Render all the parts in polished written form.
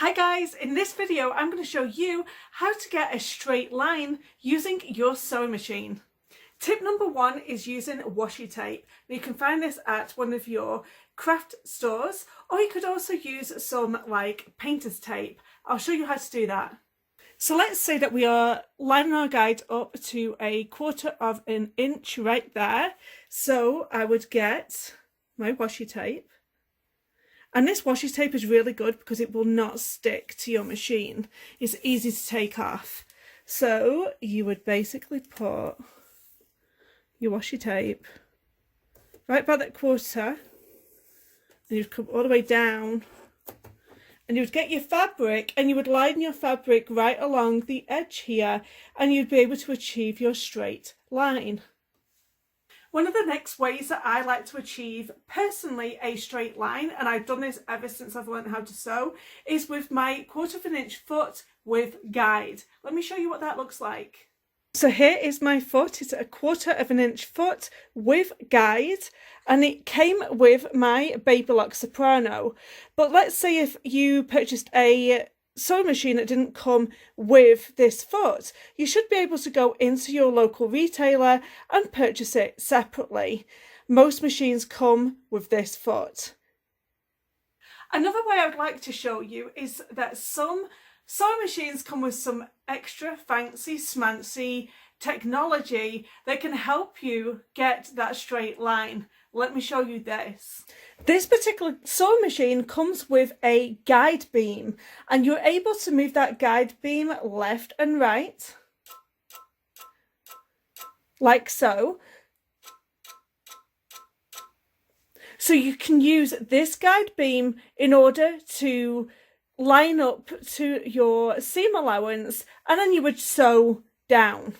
Hi guys, in this video I'm going to show you how to get a straight line using your sewing machine. Tip number one is using washi tape. Now you can find this at one of your craft stores, or you could also use some like painter's tape. I'll show you how to do that. So let's say that we are lining our guide up to 1/4 inch right there. So I would get my washi tape. And this washi tape is really good because it will not stick to your machine. It's easy to take off. So you would basically put your washi tape right by that 1/4, and you'd come all the way down, and you would get your fabric and you would line your fabric right along the edge here, and you'd be able to achieve your straight line. One of the next ways that I like to achieve personally a straight line, and I've done this ever since I've learned how to sew, is with my 1/4 inch foot with guide. Let me show you what that looks like. So here is my foot. It's a 1/4 inch foot with guide, and it came with my Baby Lock Soprano. But let's say if you purchased a sewing machine that didn't come with this foot, you should be able to go into your local retailer and purchase it separately. Most machines come with this foot. Another way I would like to show you is that some sewing machines come with some extra fancy smancy technology that can help you get that straight line. Let me show you this. This particular sewing machine comes with a guide beam, and you're able to move that guide beam left and right, like so. So you can use this guide beam in order to line up to your seam allowance, and then you would sew down.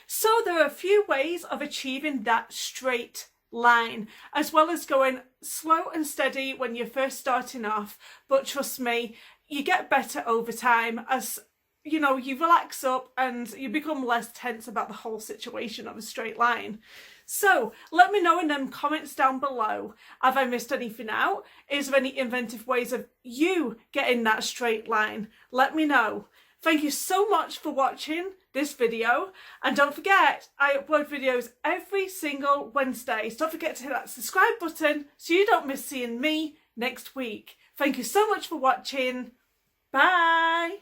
So there are a few ways of achieving that straight line, as well as going slow and steady when you're first starting off. But trust me, you get better over time as you relax up and you become less tense about the whole situation of a straight line. So let me know in them comments down below. Have I missed anything out? Is there any inventive ways of you getting that straight line? Let me know. Thank you so much for watching this video, and don't forget I upload videos every single Wednesday, so don't forget to hit that subscribe button so you don't miss seeing me next week. Thank you so much for watching. Bye.